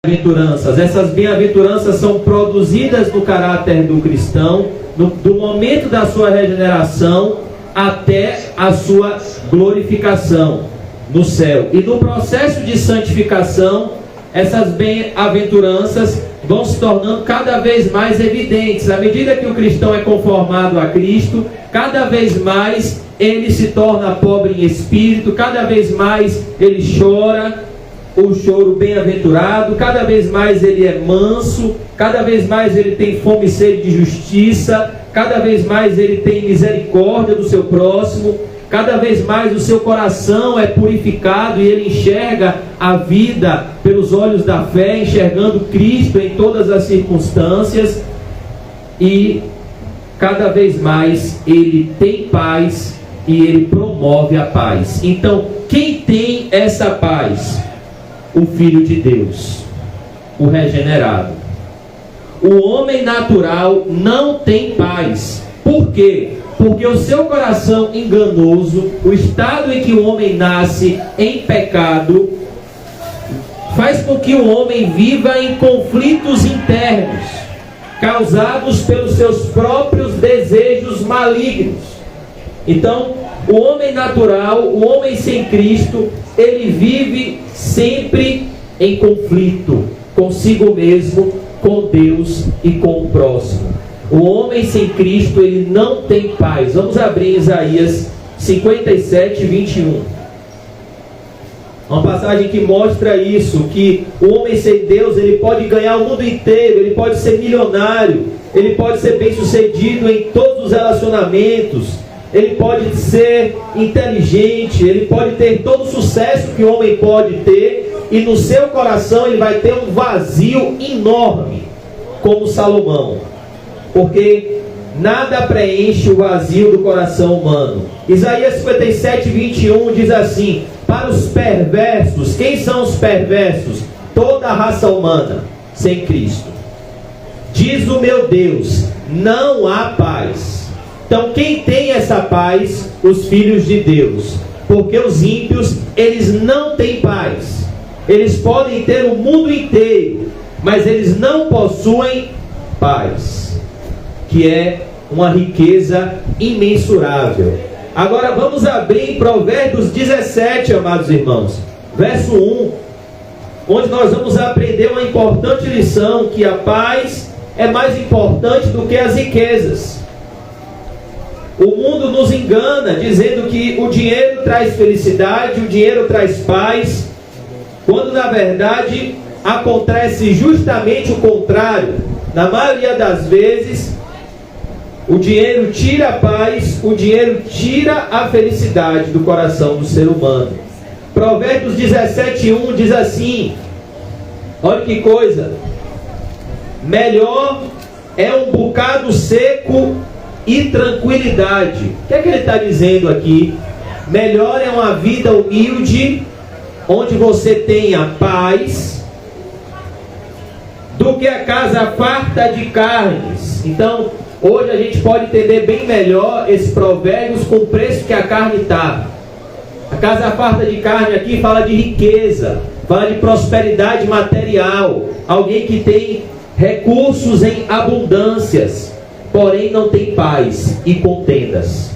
bem-aventuranças. Essas bem-aventuranças são produzidas no caráter do cristão, do momento da sua regeneração até a sua glorificação no céu. E no processo de santificação, essas bem-aventuranças vão se tornando cada vez mais evidentes. À medida que o cristão é conformado a Cristo, cada vez mais ele se torna pobre em espírito, cada vez mais ele chora o choro bem-aventurado, cada vez mais ele é manso, cada vez mais ele tem fome e sede de justiça, cada vez mais ele tem misericórdia do seu próximo, cada vez mais o seu coração é purificado e ele enxerga a vida pelos olhos da fé, enxergando Cristo em todas as circunstâncias, e cada vez mais ele tem paz e ele promove a paz. Então, quem tem essa paz? O Filho de Deus, o regenerado. O homem natural não tem paz. Por quê? Porque o seu coração enganoso, o estado em que o homem nasce em pecado, faz com que o homem viva em conflitos internos, causados pelos seus próprios desejos malignos. Então, o homem natural, o homem sem Cristo, ele vive sempre em conflito consigo mesmo, com Deus e com o próximo. O homem sem Cristo, ele não tem paz. Vamos abrir Isaías 57, 21. Uma passagem que mostra isso, que o homem sem Deus, ele pode ganhar o mundo inteiro, ele pode ser milionário, ele pode ser bem sucedido em todos os relacionamentos, ele pode ser inteligente, ele pode ter todo o sucesso que o homem pode ter, e no seu coração ele vai ter um vazio enorme, como Salomão, porque nada preenche o vazio do coração humano. Isaías 57, 21 diz assim: para os perversos, quem são os perversos? Toda a raça humana sem Cristo. Diz o meu Deus, não há paz. Então quem tem essa paz? Os filhos de Deus. Porque os ímpios, eles não têm paz. Eles podem ter o mundo inteiro, mas eles não possuem paz, que é uma riqueza imensurável. Agora vamos abrir em Provérbios 17, amados irmãos, verso 1, onde nós vamos aprender uma importante lição, que a paz é mais importante do que as riquezas. O mundo nos engana, dizendo que o dinheiro traz felicidade, o dinheiro traz paz, quando na verdade acontece justamente o contrário. Na maioria das vezes, o dinheiro tira a paz, o dinheiro tira a felicidade do coração do ser humano. Provérbios 17:1 diz assim, olha que coisa: melhor é um bocado seco e tranquilidade. O que é que ele está dizendo aqui? Melhor é uma vida humilde, onde você tenha paz, do que a casa farta de carnes. Então, hoje a gente pode entender bem melhor esse provérbios com o preço que a carne está. A casa farta de carne aqui fala de riqueza, fala de prosperidade material, alguém que tem recursos em abundâncias, porém não tem paz e contendas,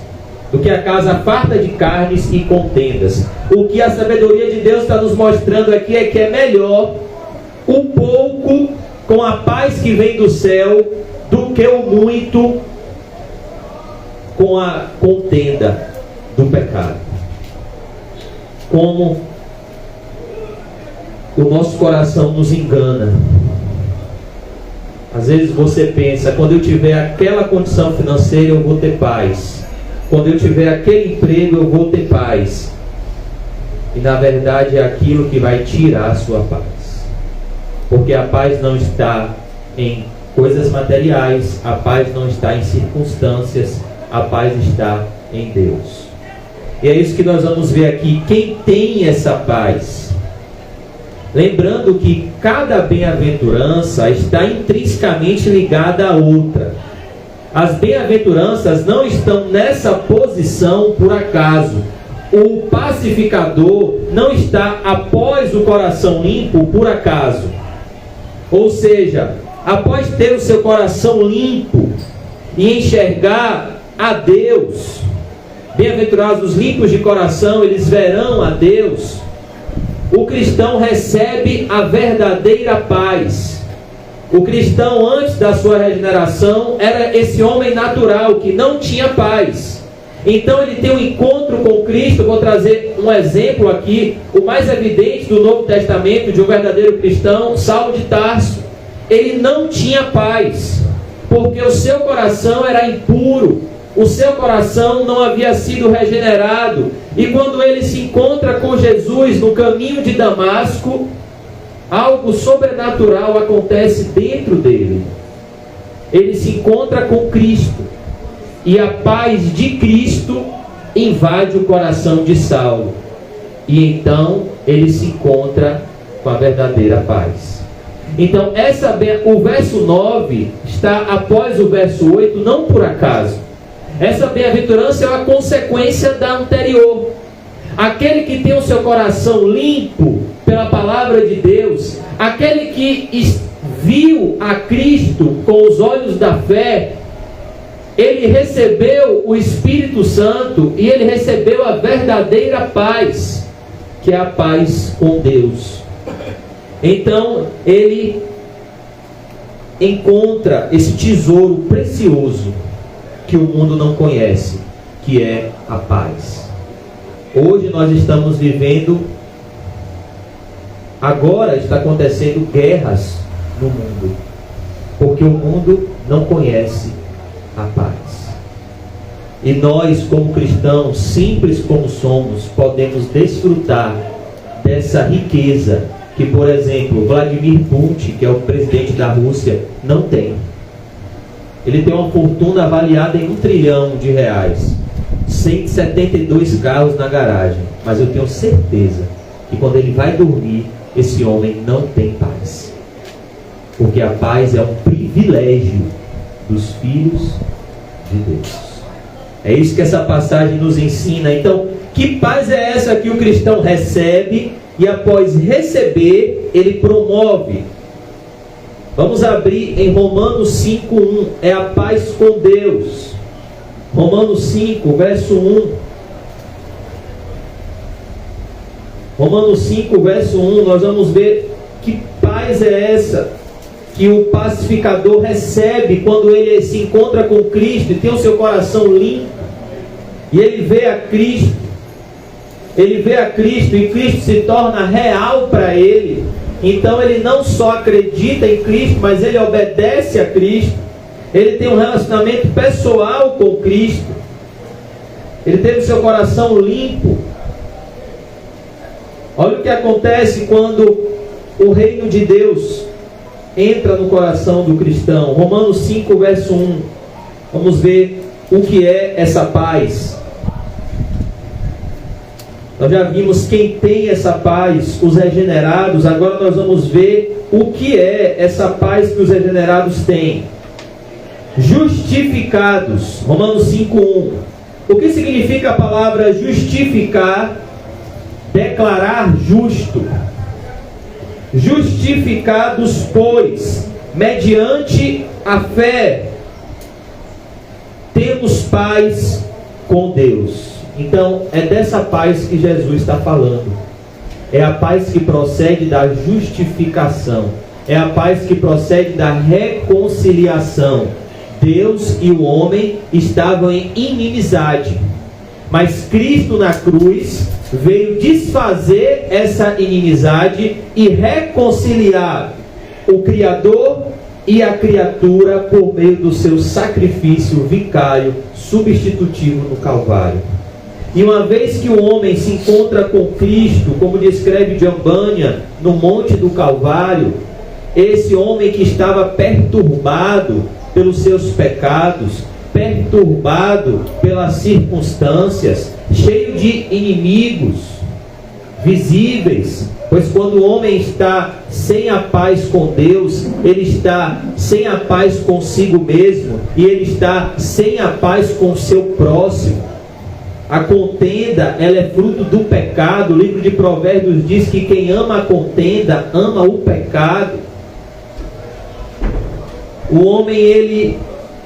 do que a casa farta de carnes e contendas. O que a sabedoria de Deus está nos mostrando aqui é que é melhor o pouco com a paz que vem do céu, do que o muito com a contenda do pecado. Como o nosso coração nos engana. Às vezes você pensa, quando eu tiver aquela condição financeira eu vou ter paz, quando eu tiver aquele emprego eu vou ter paz, e na verdade é aquilo que vai tirar a sua paz, porque a paz não está em coisas materiais, a paz não está em circunstâncias, a paz está em Deus. E é isso que nós vamos ver aqui. Quem tem essa paz? Lembrando que cada bem-aventurança está intrinsecamente ligada a outra. As bem-aventuranças não estão nessa posição por acaso. O pacificador não está após o coração limpo por acaso. Ou seja, após ter o seu coração limpo e enxergar a Deus, bem-aventurados os limpos de coração, eles verão a Deus. O cristão recebe a verdadeira paz. O cristão, antes da sua regeneração, era esse homem natural que não tinha paz. Então ele tem um encontro com Cristo. Vou trazer um exemplo aqui, o mais evidente do Novo Testamento, de um verdadeiro cristão, Saulo de Tarso. Ele não tinha paz, porque o seu coração era impuro, o seu coração não havia sido regenerado. E quando ele se encontra com Jesus no caminho de Damasco, algo sobrenatural acontece dentro dele. Ele se encontra com Cristo, e a paz de Cristo invade o coração de Saulo, e então ele se encontra com a verdadeira paz. Então o verso 9 está após o verso 8, não por acaso. Essa bem-aventurança é uma consequência da anterior. Aquele que tem o seu coração limpo pela palavra de Deus, aquele que viu a Cristo com os olhos da fé, ele recebeu o Espírito Santo e ele recebeu a verdadeira paz, que é a paz com Deus. Então ele encontra esse tesouro precioso que o mundo não conhece, que é a paz. Hoje nós estamos vivendo, agora está acontecendo guerras no mundo, porque o mundo não conhece a paz. E nós, como cristãos, simples como somos, podemos desfrutar dessa riqueza que, por exemplo, Vladimir Putin, que é o presidente da Rússia, não tem. Ele tem uma fortuna avaliada em R$1 trilhão, 172 carros na garagem. Mas eu tenho certeza que quando ele vai dormir, esse homem não tem paz. Porque a paz é um privilégio dos filhos de Deus. É isso que essa passagem nos ensina. Então, que paz é essa que o cristão recebe e após receber, ele promove? Vamos abrir em Romanos 5:1. É a paz com Deus. Romanos 5, verso 1. Romanos 5, verso 1. Nós vamos ver que paz é essa que o pacificador recebe quando ele se encontra com Cristo e tem o seu coração limpo. E ele vê a Cristo. Ele vê a Cristo e Cristo se torna real para ele. Então ele não só acredita em Cristo, mas ele obedece a Cristo. Ele tem um relacionamento pessoal com Cristo. Ele teve o seu coração limpo. Olha o que acontece quando o reino de Deus entra no coração do cristão. Romanos 5, verso 1. Vamos ver o que é essa paz. Nós já vimos quem tem essa paz, os regenerados. Agora nós vamos ver o que é essa paz que os regenerados têm. Justificados. Romanos 5:1. O que significa a palavra justificar? Declarar justo. Justificados, pois, mediante a fé, temos paz com Deus. Então, é dessa paz que Jesus está falando. É a paz que procede da justificação. É a paz que procede da reconciliação. Deus e o homem estavam em inimizade, mas Cristo na cruz veio desfazer essa inimizade e reconciliar o Criador e a criatura por meio do seu sacrifício vicário substitutivo no Calvário. E uma vez que o homem se encontra com Cristo, como descreve John Bunyan no Monte do Calvário, esse homem que estava perturbado pelos seus pecados, perturbado pelas circunstâncias, cheio de inimigos visíveis, pois quando o homem está sem a paz com Deus, ele está sem a paz consigo mesmo, e ele está sem a paz com o seu próximo. A contenda, ela é fruto do pecado. O livro de Provérbios diz que quem ama a contenda, ama o pecado. O homem, ele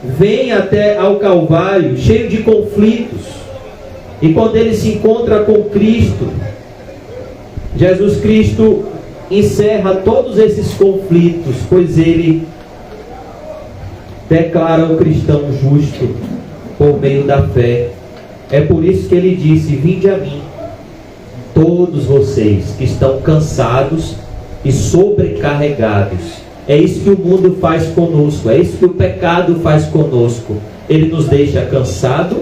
vem até ao Calvário cheio de conflitos. E quando ele se encontra com Cristo, Jesus Cristo encerra todos esses conflitos, pois ele declara o cristão justo por meio da fé. É por isso que ele disse: vinde a mim, todos vocês que estão cansados e sobrecarregados. É isso que o mundo faz conosco, é isso que o pecado faz conosco. Ele nos deixa cansado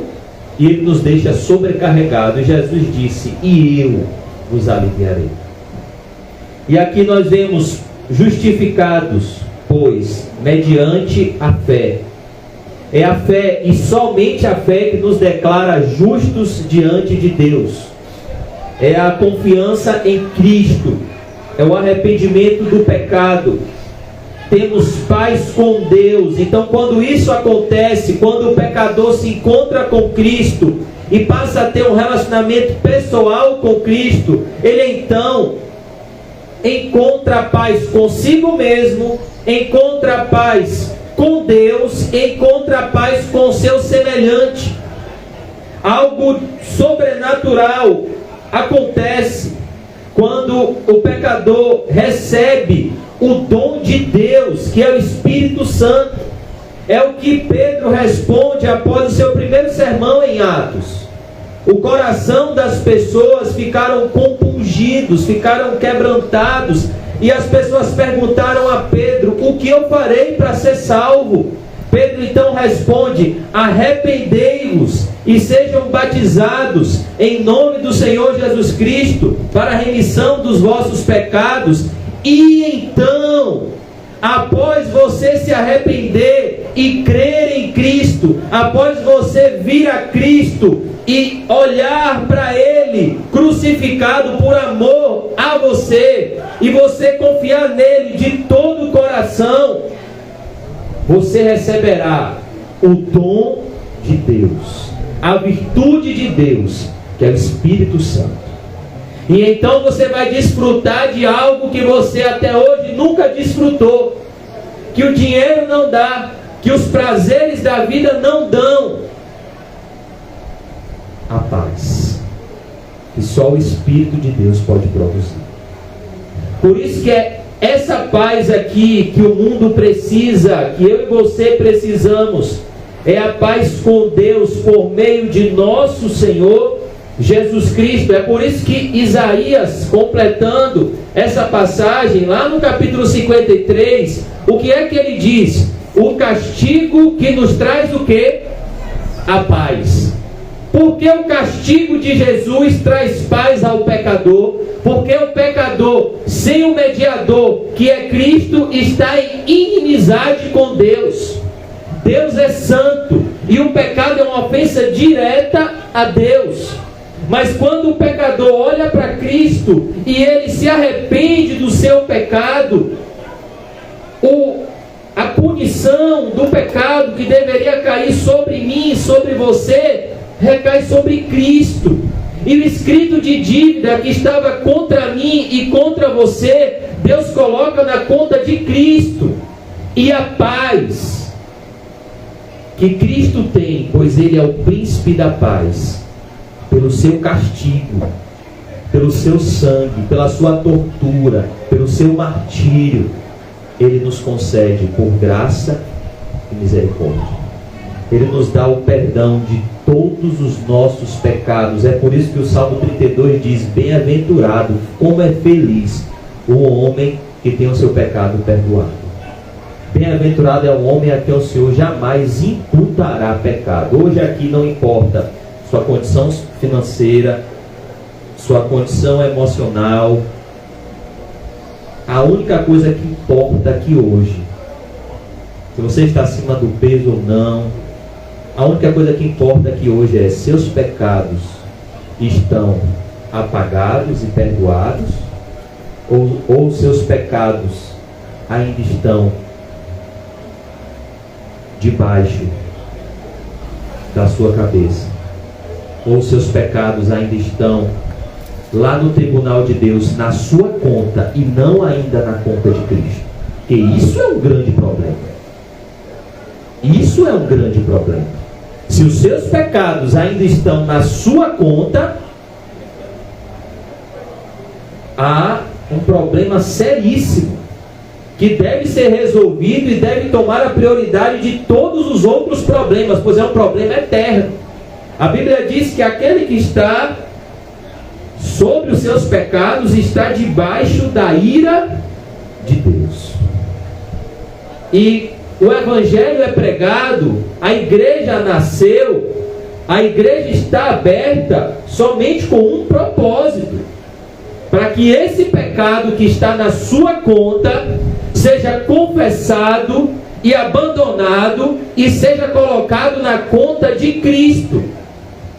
e ele nos deixa sobrecarregado. E Jesus disse: e eu vos aliviarei. E aqui nós vemos justificados, pois, mediante a fé. É a fé e somente a fé que nos declara justos diante de Deus. É a confiança em Cristo, é o arrependimento do pecado. Temos paz com Deus. Então, quando isso acontece, quando o pecador se encontra com Cristo e passa a ter um relacionamento pessoal com Cristo, ele então encontra paz consigo mesmo, encontra paz com Deus, encontra paz com o seu semelhante. Algo sobrenatural acontece quando o pecador recebe o dom de Deus, que é o Espírito Santo. É o que Pedro responde após o seu primeiro sermão em Atos. O coração das pessoas ficaram compungidos, ficaram quebrantados, e as pessoas perguntaram a Pedro: o que eu farei para ser salvo? Pedro então responde: arrependei-vos e sejam batizados em nome do Senhor Jesus Cristo para a remissão dos vossos pecados. E então, após você se arrepender e crer em Cristo, após você vir a Cristo e olhar para Ele crucificado por amor a você, e você confiar nele de todo o coração, você receberá o dom de Deus, a virtude de Deus, que é o Espírito Santo. E então você vai desfrutar de algo que você até hoje nunca desfrutou, que o dinheiro não dá, que os prazeres da vida não dão: a paz, que só o Espírito de Deus pode produzir. Por isso que é essa paz aqui que o mundo precisa, que eu e você precisamos, é a paz com Deus por meio de nosso Senhor Jesus Cristo. É por isso que Isaías, completando essa passagem, lá no capítulo 53, o que é que ele diz? O castigo que nos traz o quê? A paz. Porque o castigo de Jesus traz paz ao pecador? Porque o pecador, sem o mediador, que é Cristo, está em inimizade com Deus. Deus é santo e o pecado é uma ofensa direta a Deus. Mas quando o pecador olha para Cristo e ele se arrepende do seu pecado, a punição do pecado que deveria cair sobre mim e sobre você, recai sobre Cristo. E o escrito de dívida que estava contra mim e contra você, Deus coloca na conta de Cristo. E a paz que Cristo tem, pois Ele é o príncipe da paz, pelo seu castigo, pelo seu sangue, pela sua tortura, pelo seu martírio, Ele nos concede por graça e misericórdia. Ele nos dá o perdão de todos os nossos pecados. É por isso que o Salmo 32 diz: bem-aventurado, como é feliz o homem que tem o seu pecado perdoado. Bem-aventurado é o homem a quem o Senhor jamais imputará pecado. Hoje aqui não importa sua condição financeira, sua condição emocional. A única coisa que importa aqui hoje, se você está acima do peso ou não, a única coisa que importa aqui hoje é: seus pecados estão apagados e perdoados, ou seus pecados ainda estão debaixo da sua cabeça, ou seus pecados ainda estão lá no tribunal de Deus, na sua conta, e não ainda na conta de Cristo. Porque isso é um grande problema. Isso é um grande problema. Se os seus pecados ainda estão na sua conta, há um problema seríssimo que deve ser resolvido e deve tomar a prioridade de todos os outros problemas, pois é um problema eterno. A Bíblia diz que aquele que está sobre os seus pecados está debaixo da ira de Deus. E o Evangelho é pregado, a igreja nasceu, a igreja está aberta somente com um propósito: para que esse pecado que está na sua conta seja confessado e abandonado e seja colocado na conta de Cristo,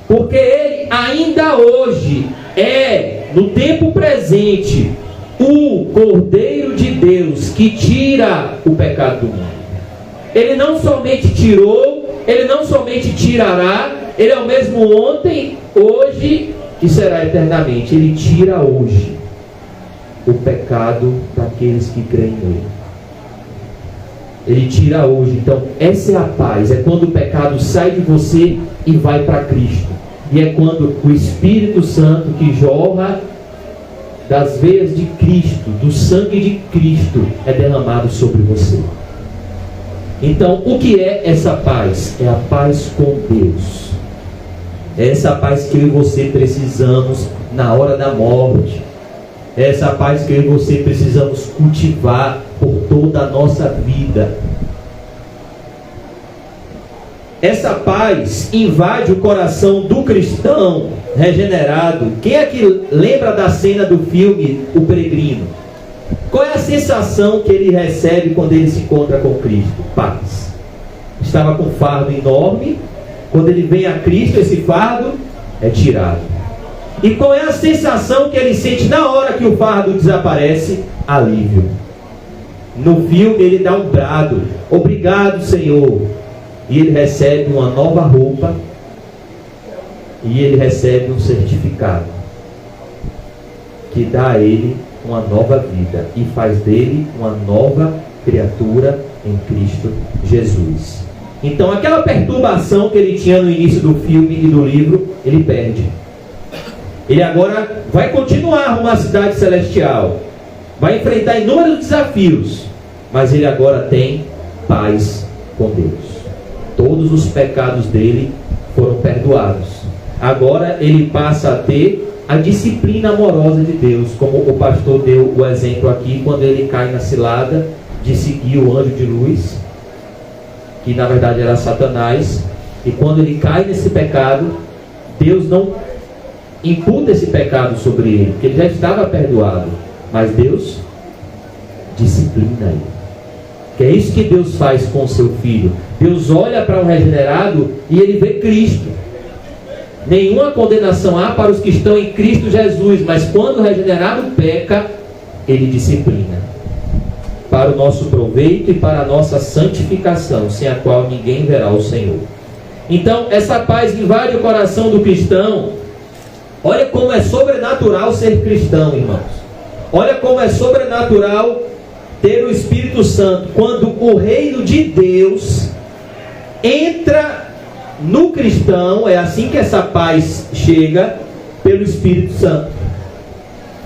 porque Ele ainda hoje é, no tempo presente, o Cordeiro de Deus que tira o pecado do mundo. Ele não somente tirou, Ele não somente tirará, Ele é o mesmo ontem, hoje e será eternamente. Ele tira hoje o pecado daqueles que creem nele. Ele tira hoje. Então essa é a paz. É quando o pecado sai de você e vai para Cristo. E é quando o Espírito Santo que jorra das veias de Cristo, do sangue de Cristo, é derramado sobre você. Então o que é essa paz? É a paz com Deus. É essa paz que eu e você precisamos na hora da morte. É essa paz que eu e você precisamos cultivar por toda a nossa vida. Essa paz invade o coração do cristão regenerado. Quem é que lembra da cena do filme O Peregrino? Qual é a sensação que ele recebe quando ele se encontra com Cristo? Paz. Estava com um fardo enorme. Quando ele vem a Cristo, esse fardo é tirado. E qual é a sensação que ele sente na hora que o fardo desaparece? Alívio. No filme ele dá um brado: obrigado, Senhor. E ele recebe uma nova roupa. E ele recebe um certificado que dá a ele uma nova vida e faz dele uma nova criatura em Cristo Jesus. Então aquela perturbação que ele tinha no início do filme e do livro, ele perde. Ele agora vai continuar rumo à cidade celestial, vai enfrentar inúmeros desafios, mas ele agora tem paz com Deus. Todos os pecados dele foram perdoados. Agora ele passa a ter a disciplina amorosa de Deus, como o pastor deu o exemplo aqui, quando ele cai na cilada de seguir o anjo de luz, que na verdade era Satanás. E quando ele cai nesse pecado, Deus não imputa esse pecado sobre ele, porque ele já estava perdoado, mas Deus disciplina ele. Que é isso que Deus faz com o seu filho. Deus olha para um regenerado e ele vê Cristo. Nenhuma condenação há para os que estão em Cristo Jesus, mas quando o regenerado peca, ele disciplina, para o nosso proveito e para a nossa santificação, sem a qual ninguém verá o Senhor. Então essa paz invade o coração do cristão. Olha como é sobrenatural ser cristão, irmãos. Olha como é sobrenatural ter o Espírito Santo, quando o reino de Deus entra no cristão. É assim que essa paz chega, pelo Espírito Santo.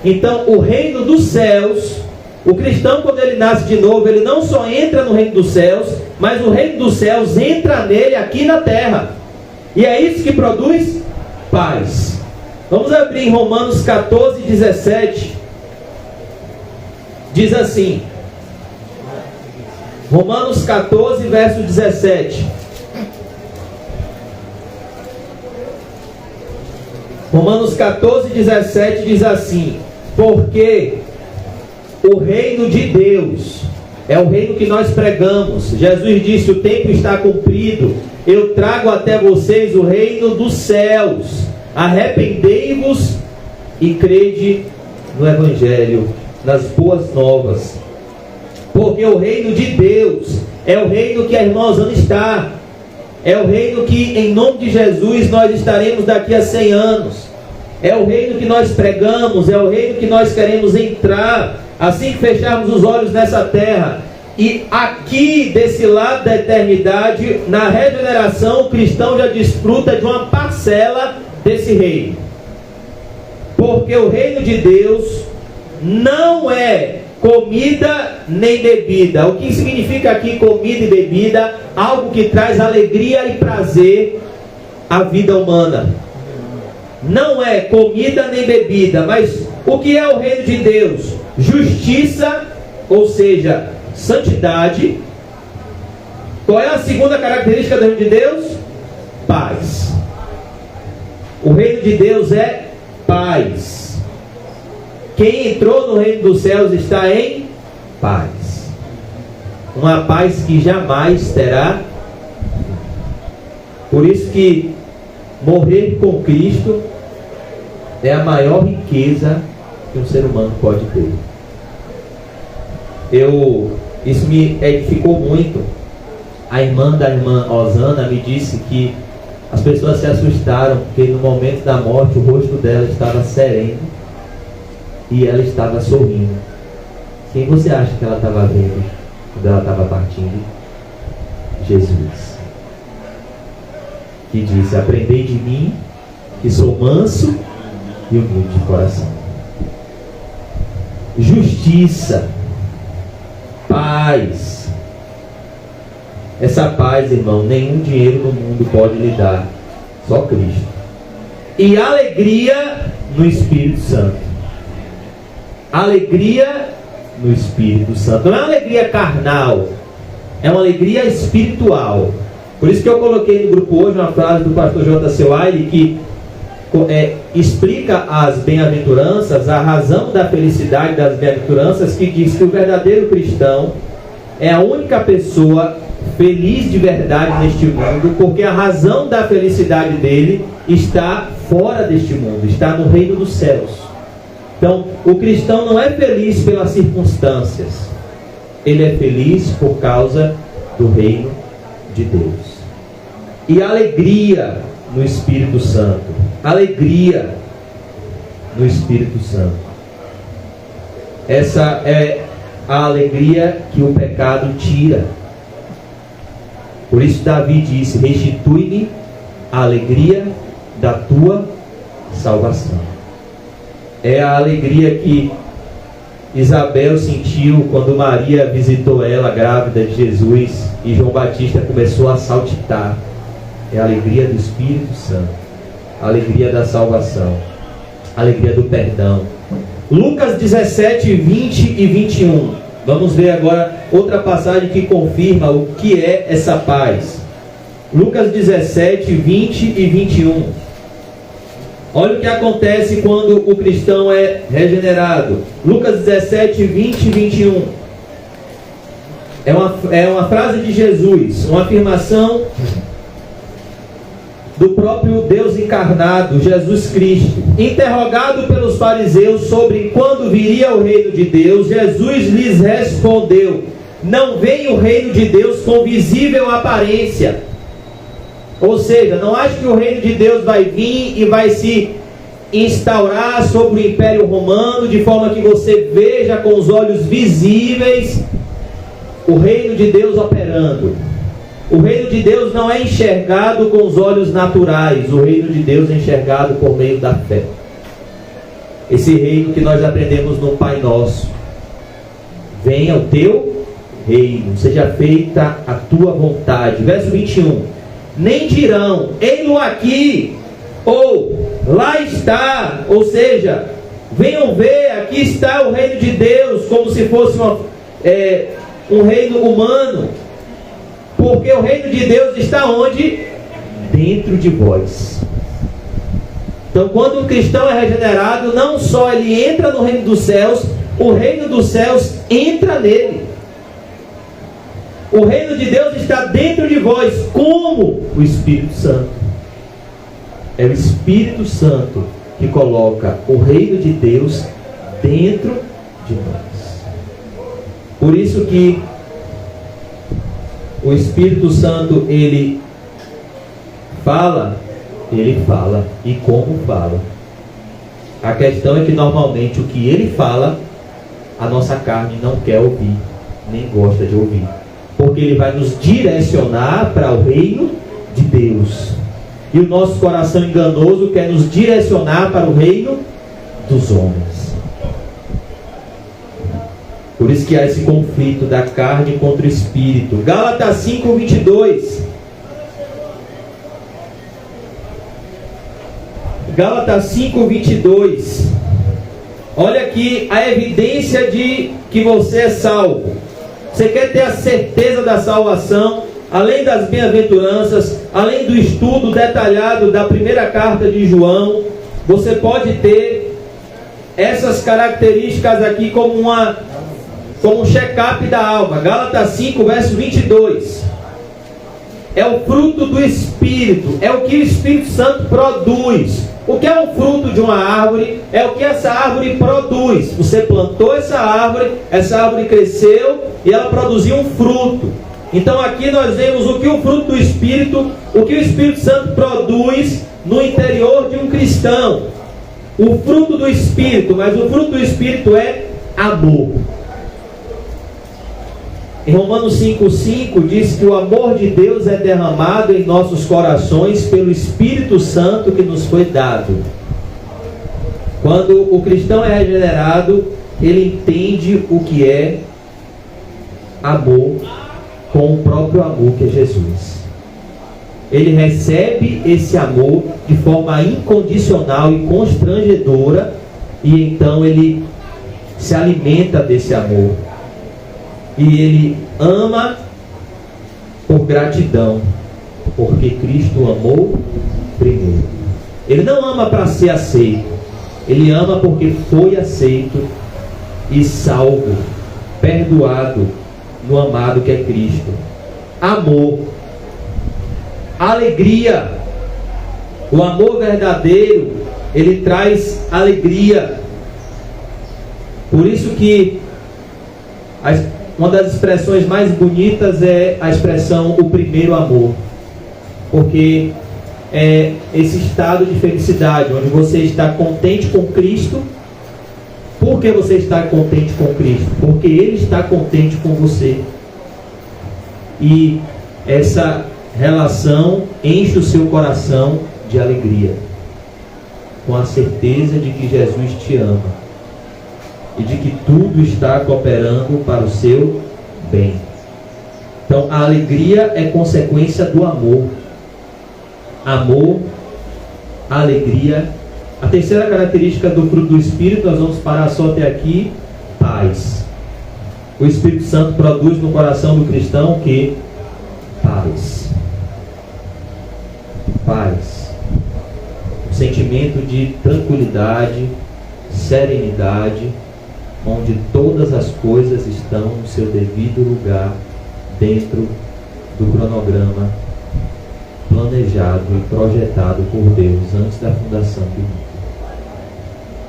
Então o reino dos céus, o cristão, quando ele nasce de novo, ele não só entra no reino dos céus, mas o reino dos céus entra nele aqui na terra. E é isso que produz paz. Vamos abrir em Romanos 14, 17. Diz assim, Romanos 14, verso 17. Romanos 14, 17 diz assim: porque o reino de Deus é o reino que nós pregamos. Jesus disse: o tempo está cumprido, eu trago até vocês o reino dos céus. Arrependei-vos e crede no Evangelho, nas boas novas. Porque o reino de Deus é o reino que a irmã Osana está. É o reino que, em nome de Jesus, nós estaremos daqui a 100 anos. É o reino que nós pregamos, é o reino que nós queremos entrar, assim que fecharmos os olhos nessa terra. E aqui, desse lado da eternidade, na regeneração, o cristão já desfruta de uma parcela desse reino. Porque o reino de Deus não é comida nem bebida. O que significa aqui comida e bebida? Algo que traz alegria e prazer à vida humana. Não é comida nem bebida, mas o que é o reino de Deus? Justiça, ou seja, santidade. Qual é a segunda característica do reino de Deus? Paz. O reino de Deus é paz. Quem entrou no reino dos céus está em paz. Uma paz que jamais terá. Por isso que morrer com Cristo é a maior riqueza que um ser humano pode ter. Isso me edificou muito. A irmã Osana me disse que as pessoas se assustaram porque no momento da morte o rosto dela estava sereno e ela estava sorrindo. Quem você acha que ela estava vendo quando ela estava partindo? Jesus, que disse: aprendei de mim, que sou manso e humilde de coração. Justiça, paz. Essa paz, irmão, nenhum dinheiro no mundo pode lhe dar, só Cristo. E alegria no Espírito Santo. Alegria no Espírito Santo. Não é uma alegria carnal, é uma alegria espiritual. Por isso que eu coloquei no grupo hoje uma frase do pastor J.C. Wiley que explica as bem-aventuranças, a razão da felicidade das bem-aventuranças, que diz que o verdadeiro cristão é a única pessoa feliz de verdade neste mundo, porque a razão da felicidade dele está fora deste mundo, está no reino dos céus. Então, o cristão não é feliz pelas circunstâncias, ele é feliz por causa do reino de Deus. E alegria no Espírito Santo. Alegria no Espírito Santo. Essa é a alegria que o pecado tira. Por isso Davi disse: restitui-me a alegria da tua salvação. É a alegria que Isabel sentiu quando Maria visitou ela grávida de Jesus e João Batista começou a saltitar. É a alegria do Espírito Santo, a alegria da salvação, a alegria do perdão. Lucas 17, 20 e 21. Vamos ver agora outra passagem que confirma o que é essa paz. Lucas 17, 20 e 21. Olha o que acontece quando o cristão é regenerado. Lucas 17, 20 e 21. É uma frase de Jesus, uma afirmação do próprio Deus encarnado, Jesus Cristo. Interrogado pelos fariseus sobre quando viria o reino de Deus, Jesus lhes respondeu: não vem o reino de Deus com visível aparência. Ou seja, não acho que o reino de Deus vai vir e vai se instaurar sobre o Império Romano de forma que você veja com os olhos visíveis o reino de Deus operando. O reino de Deus não é enxergado com os olhos naturais. O reino de Deus é enxergado por meio da fé. Esse reino que nós aprendemos no Pai Nosso: venha o teu reino, seja feita a tua vontade. Verso 21. Nem dirão: ei-lo aqui, ou lá está. Ou seja, venham ver, aqui está o reino de Deus, como se fosse um reino humano. Porque o reino de Deus está onde? Dentro de vós. Então, quando o cristão é regenerado, não só ele entra no reino dos céus, o reino dos céus entra nele. O reino de Deus está dentro de vós, como o Espírito Santo. É o Espírito Santo que coloca o reino de Deus dentro de nós. Por isso que o Espírito Santo, ele fala, e como fala. A questão é que normalmente o que ele fala, a nossa carne não quer ouvir. nem gosta de ouvir, porque ele vai nos direcionar para o reino de Deus. E o nosso coração enganoso quer nos direcionar para o reino dos homens. Por isso que há esse conflito da carne contra o espírito. Gálatas 5:22. Gálatas 5:22. Olha aqui a evidência de que você é salvo. Você quer ter a certeza da salvação, além das bem-aventuranças, além do estudo detalhado da primeira carta de João, você pode ter essas características aqui como um check-up da alma. Gálatas 5, verso 22. É o fruto do Espírito, é o que o Espírito Santo produz. O que é um fruto de uma árvore? É o que essa árvore produz. Você plantou essa árvore cresceu e ela produziu um fruto. Então aqui nós vemos o que o fruto do Espírito, o que o Espírito Santo produz no interior de um cristão. O fruto do Espírito, mas o fruto do Espírito é amor. Em Romanos 5,5 diz que o amor de Deus é derramado em nossos corações pelo Espírito Santo que nos foi dado. Quando o cristão é regenerado, ele entende o que é amor com o próprio amor que é Jesus. Ele recebe esse amor de forma incondicional e constrangedora, e então ele se alimenta desse amor. E ele ama por gratidão, porque Cristo amou primeiro. Ele não ama para ser aceito, ele ama porque foi aceito e salvo, perdoado no amado que é Cristo. Amor, alegria. O amor verdadeiro, ele traz alegria. Por isso que uma das expressões mais bonitas é a expressão o primeiro amor, porque é esse estado de felicidade onde você está contente com Cristo. Por que você está contente com Cristo? Porque Ele está contente com você, e essa relação enche o seu coração de alegria, com a certeza de que Jesus te ama e de que tudo está cooperando para o seu bem. Então a alegria é consequência do amor. Amor, alegria. A terceira característica do fruto do Espírito, nós vamos parar só até aqui: paz. O Espírito Santo produz no coração do cristão o que? Paz. Paz. Um sentimento de tranquilidade, serenidade, onde todas as coisas estão no seu devido lugar, dentro do cronograma planejado e projetado por Deus antes da fundação do mundo.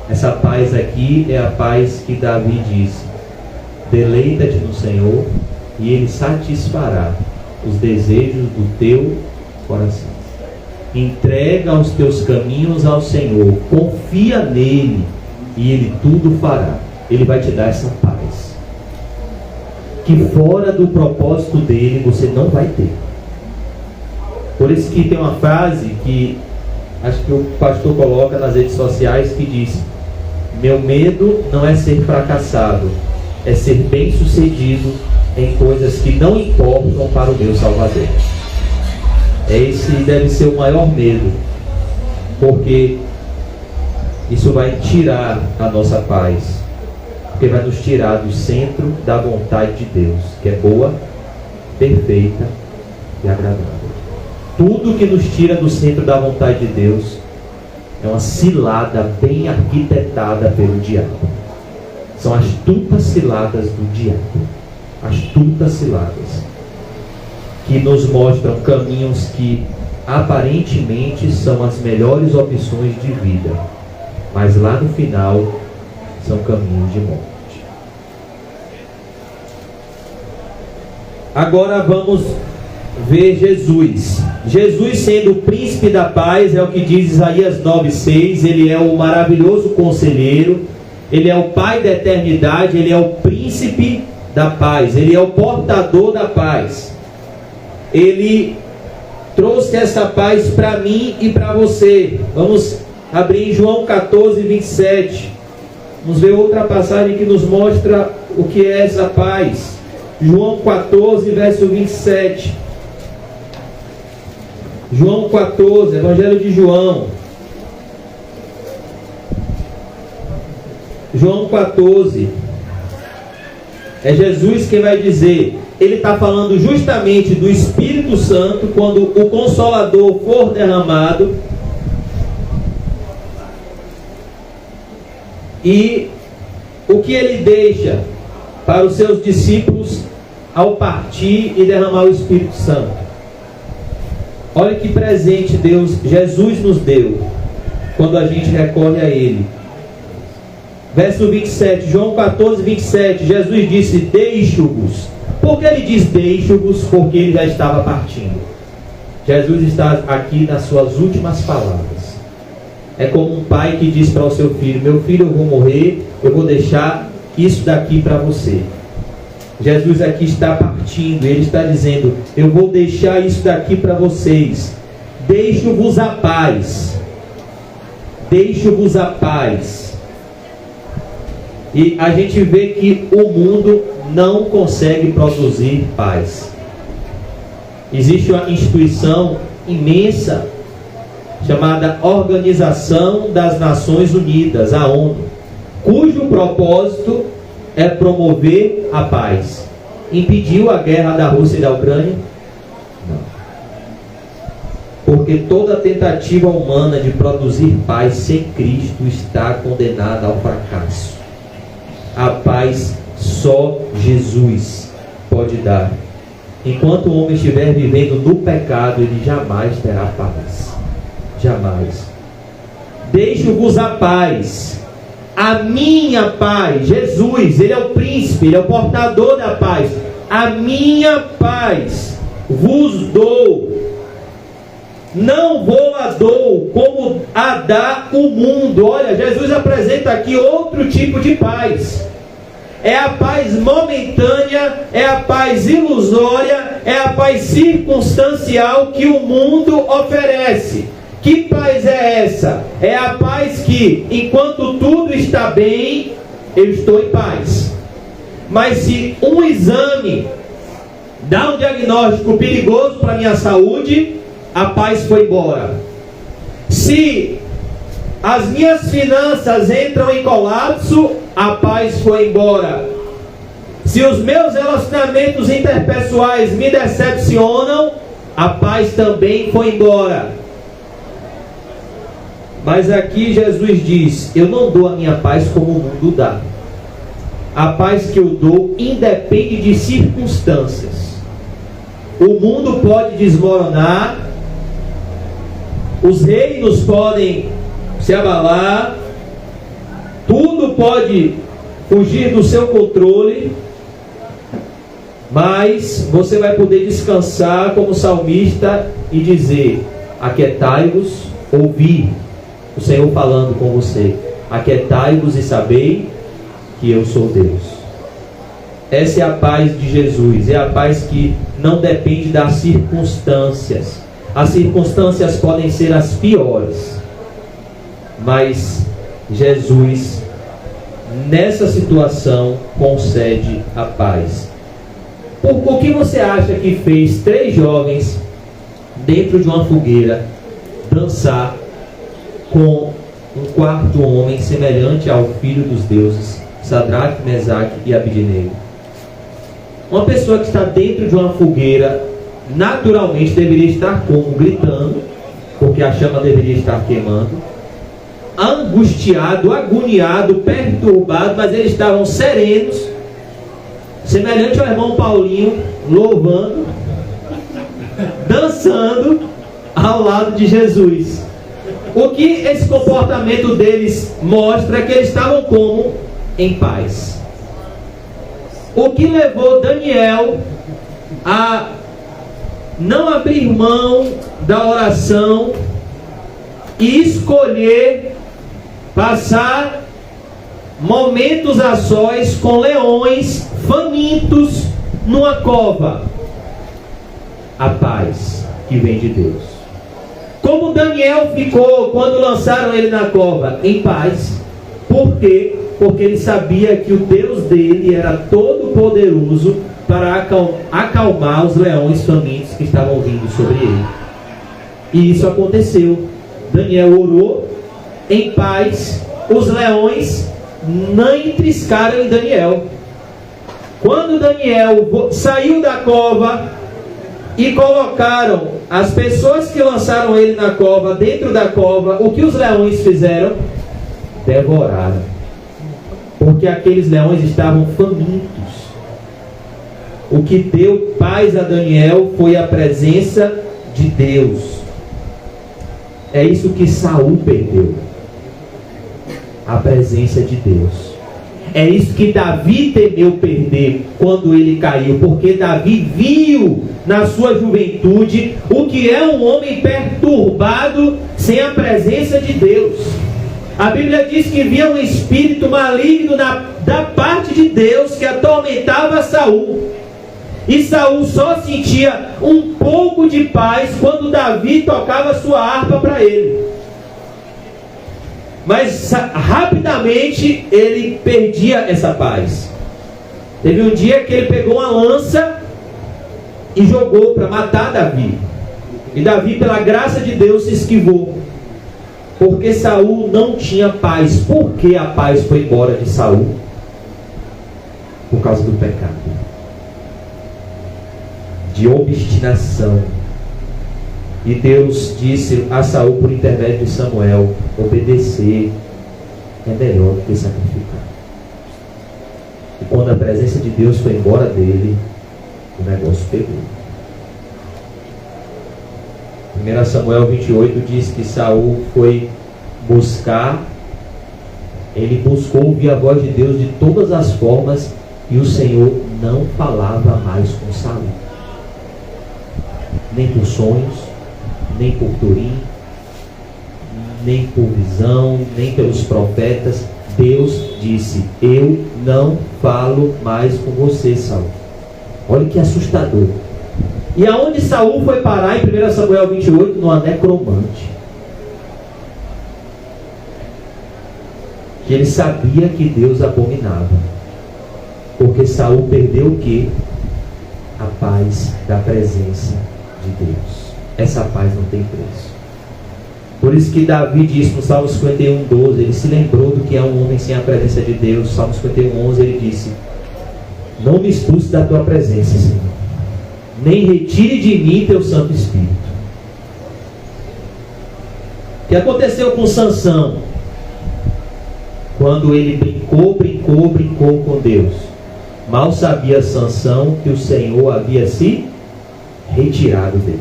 Essa paz aqui é a paz que Davi disse: deleita-te no Senhor e Ele satisfará os desejos do teu coração. Entrega os teus caminhos ao Senhor, confia nele e Ele tudo fará. Ele vai te dar essa paz que fora do propósito dele você não vai ter. Por isso que tem uma frase que acho que o pastor coloca nas redes sociais, que diz: meu medo não é ser fracassado, é ser bem sucedido em coisas que não importam para o meu Salvador. Esse deve ser o maior medo, porque isso vai tirar a nossa paz, porque vai nos tirar do centro da vontade de Deus, que é boa, perfeita e agradável. Tudo que nos tira do centro da vontade de Deus é uma cilada bem arquitetada pelo diabo. São astutas ciladas do diabo. Astutas ciladas que nos mostram caminhos que aparentemente são as melhores opções de vida, mas lá no final são caminhos de morte. Agora vamos ver Jesus. Jesus, sendo o príncipe da paz, é o que diz Isaías 9,6. Ele é o maravilhoso conselheiro, ele é o Pai da eternidade, ele é o príncipe da paz, ele é o portador da paz. Ele trouxe essa paz para mim e para você. Vamos abrir em João 14, 27. Vamos ver outra passagem que nos mostra o que é essa paz. João 14, verso 27. João 14, Evangelho de João. João 14. É Jesus quem vai dizer. Ele está falando justamente do Espírito Santo, quando o Consolador for derramado. E o que ele deixa para os seus discípulos ao partir e derramar o Espírito Santo. Olha que presente Jesus nos deu quando a gente recorre a Ele. Verso 27, João 14, 27, Jesus disse: deixo-vos. Por que ele diz deixo-vos? Porque ele já estava partindo. Jesus está aqui nas suas últimas palavras. É como um pai que diz para o seu filho: meu filho, eu vou morrer, eu vou deixar isso daqui para você. Jesus aqui está partindo, ele está dizendo: eu vou deixar isso daqui para vocês. Deixo-vos a paz. Deixo-vos a paz. E a gente vê que o mundo não consegue produzir paz. Existe uma instituição imensa chamada Organização das Nações Unidas, a ONU, cujo propósito é promover a paz. Impediu a guerra da Rússia e da Ucrânia? Não. Porque toda tentativa humana de produzir paz sem Cristo está condenada ao fracasso. A paz só Jesus pode dar. Enquanto o homem estiver vivendo no pecado, ele jamais terá paz. Jamais. Deixo-vos a paz. A minha paz. Jesus, ele é o príncipe, ele é o portador da paz. A minha paz vos dou. Não vou a dou como a dá o mundo. Olha, Jesus apresenta aqui outro tipo de paz. É a paz momentânea, é a paz ilusória, é a paz circunstancial que o mundo oferece. Que paz é essa? É a paz que, enquanto tudo está bem, eu estou em paz. Mas se um exame dá um diagnóstico perigoso para a minha saúde, a paz foi embora. Se as minhas finanças entram em colapso, a paz foi embora. Se os meus relacionamentos interpessoais me decepcionam, a paz também foi embora. Mas aqui Jesus diz: eu não dou a minha paz como o mundo dá. A paz que eu dou independe de circunstâncias. O mundo pode desmoronar, os reinos podem se abalar, tudo pode fugir do seu controle, mas você vai poder descansar como salmista e dizer: aquietai-vos, ouvi o Senhor falando com você. Aquietai-vos e sabei que eu sou Deus. Essa é a paz de Jesus. É a paz que não depende das circunstâncias. As circunstâncias podem ser as piores, mas Jesus, nessa situação, concede a paz. O que você acha que fez 3 jovens dentro de uma fogueira dançar com um quarto homem semelhante ao filho dos deuses, Sadraque, Mesaque e Abednego? Uma pessoa que está dentro de uma fogueira naturalmente deveria estar como? Gritando, porque a chama deveria estar queimando, angustiado, agoniado, perturbado, mas eles estavam serenos, semelhante ao irmão Paulinho, louvando, dançando ao lado de Jesus. O que esse comportamento deles mostra é que eles estavam como? Em paz. O que levou Daniel a não abrir mão da oração e escolher passar momentos a sós com leões famintos numa cova. A paz que vem de Deus. Como Daniel ficou quando lançaram ele na cova? Em paz. Por quê? Porque ele sabia que o Deus dele era todo poderoso para acalmar os leões famintos que estavam vindo sobre ele. E isso aconteceu. Daniel orou em paz. Os leões nem triscaram em Daniel. Quando Daniel saiu da cova e colocaram as pessoas que lançaram ele na cova dentro da cova, o que os leões fizeram? Devoraram. Porque aqueles leões estavam famintos. O que deu paz a Daniel foi a presença de Deus. É isso que Saul perdeu. A presença de Deus. É isso que Davi temeu perder quando ele caiu, porque Davi viu na sua juventude o que é um homem perturbado sem a presença de Deus. A Bíblia diz que via um espírito maligno da parte de Deus que atormentava Saul. E Saul só sentia um pouco de paz quando Davi tocava sua harpa para ele. Mas rapidamente ele perdia essa paz. Teve um dia que ele pegou uma lança e jogou para matar Davi. E Davi, pela graça de Deus, se esquivou. Porque Saul não tinha paz. Por que a paz foi embora de Saul? Por causa do pecado. De obstinação. E Deus disse a Saul por intermédio de Samuel: obedecer é melhor do que sacrificar. E quando a presença de Deus foi embora dele, o negócio pegou. 1 Samuel 28 diz que Saul foi buscar, ele buscou ouvir a voz de Deus de todas as formas, e o Senhor não falava mais com Saul. Nem por sonhos, nem por Turim, nem por visão, nem pelos profetas. Deus disse: eu não falo mais com você, Saul. Olha que assustador. E aonde Saul foi parar em 1 Samuel 28? Numa necromante. Que ele sabia que Deus abominava. Porque Saul perdeu o quê? A paz da presença de Deus. Essa paz não tem preço. Por isso que Davi diz no Salmo 51:12, ele se lembrou do que é um homem sem a presença de Deus. Salmo 51:11, ele disse: não me expulse da tua presença, Senhor, nem retire de mim teu Santo Espírito. O que aconteceu com Sansão? Quando ele brincou com Deus, mal sabia Sansão que o Senhor havia se retirado dele.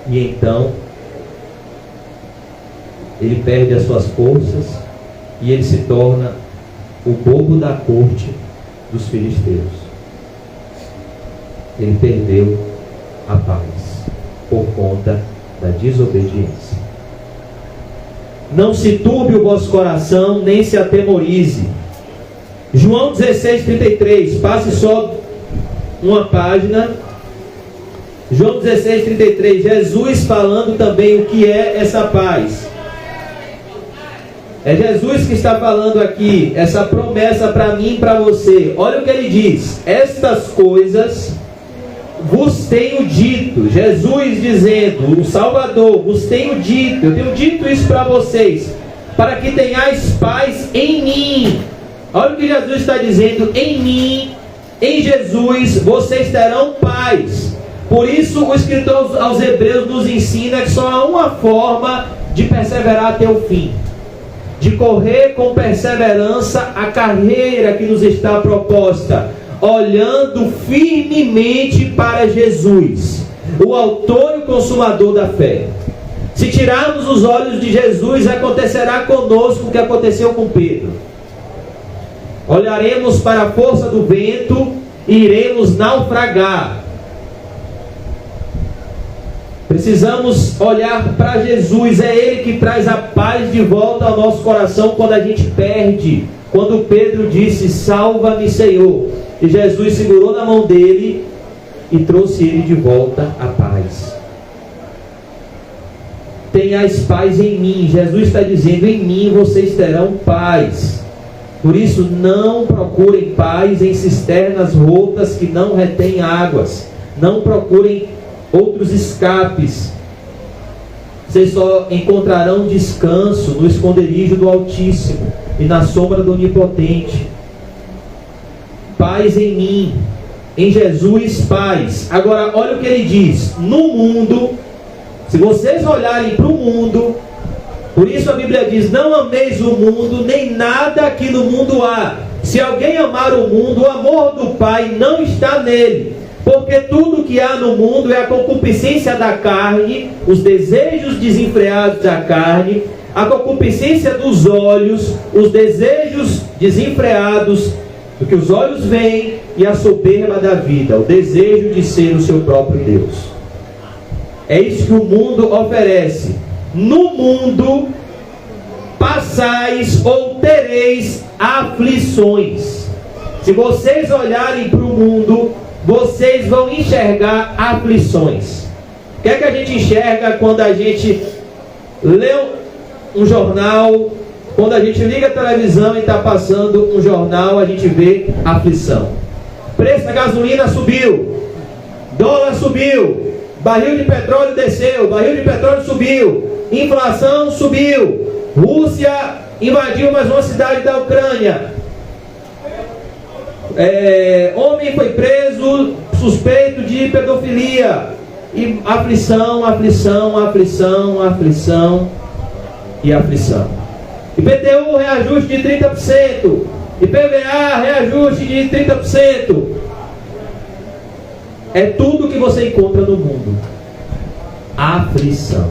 E então ele perde as suas forças e ele se torna o bobo da corte dos filisteus. Ele perdeu a paz por conta da desobediência. Não se turbe o vosso coração, nem se atemorize. João 16:33, passe só uma página. João 16:33, Jesus falando também o que é essa paz. É Jesus que está falando aqui, essa promessa para mim e para você. Olha o que ele diz: estas coisas vos tenho dito. Jesus dizendo, o Salvador, vos tenho dito, eu tenho dito isso para vocês, para que tenhais paz em mim. Olha o que Jesus está dizendo: em mim, em Jesus, vocês terão paz. Por isso o escritor aos Hebreus nos ensina que só há uma forma de perseverar até o fim, de correr com perseverança a carreira que nos está proposta, olhando firmemente para Jesus, o autor e consumador da fé. Se tirarmos os olhos de Jesus, acontecerá conosco o que aconteceu com Pedro. Olharemos para a força do vento e iremos naufragar. Precisamos olhar para Jesus. É Ele que traz a paz de volta ao nosso coração quando a gente perde quando Pedro disse: salva-me, Senhor. E Jesus segurou na mão dele e trouxe ele de volta à paz. Tenhais paz em mim. Jesus está dizendo: em mim vocês terão paz. Por isso, não procurem paz em cisternas rotas que não retêm águas. Não procurem outros escapes. Vocês só encontrarão descanso no esconderijo do Altíssimo e na sombra do Onipotente. Paz em mim, em Jesus, paz. Agora, olha o que ele diz: no mundo, se vocês olharem para o mundo, por isso a Bíblia diz: não ameis o mundo, nem nada que no mundo há. Se alguém amar o mundo, o amor do Pai não está nele. Porque tudo que há no mundo é a concupiscência da carne, os desejos desenfreados da carne, a concupiscência dos olhos, os desejos desenfreados do que os olhos veem, e a soberba da vida, o desejo de ser o seu próprio Deus. É isso que o mundo oferece. No mundo passais ou tereis aflições. Se vocês olharem para o mundo, vocês vão enxergar aflições. O que é que a gente enxerga quando a gente lê um jornal? Quando a gente liga a televisão e está passando um jornal, a gente vê aflição. Preço da gasolina subiu, dólar subiu, barril de petróleo desceu, barril de petróleo subiu, inflação subiu, Rússia invadiu mais uma cidade da Ucrânia, homem foi preso suspeito de pedofilia, e aflição, aflição, aflição, aflição e aflição. IPTU reajuste de 30%, IPVA reajuste de 30%. É tudo que você encontra no mundo. Aflição,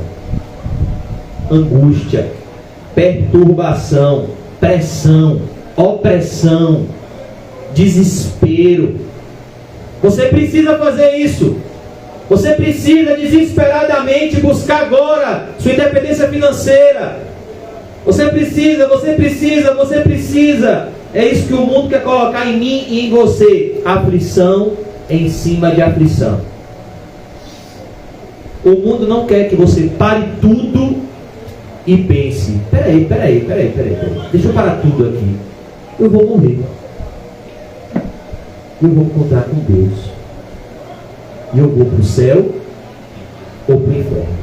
angústia, perturbação, pressão, opressão, desespero. Você precisa fazer isso. Você precisa desesperadamente buscar agora sua independência financeira. Você precisa. É isso que o mundo quer colocar em mim e em você. Aflição em cima de aflição. O mundo não quer que você pare tudo e pense: peraí. Deixa eu parar tudo aqui. Eu vou morrer. Eu vou encontrar com Deus. E eu vou para o céu ou para o inferno.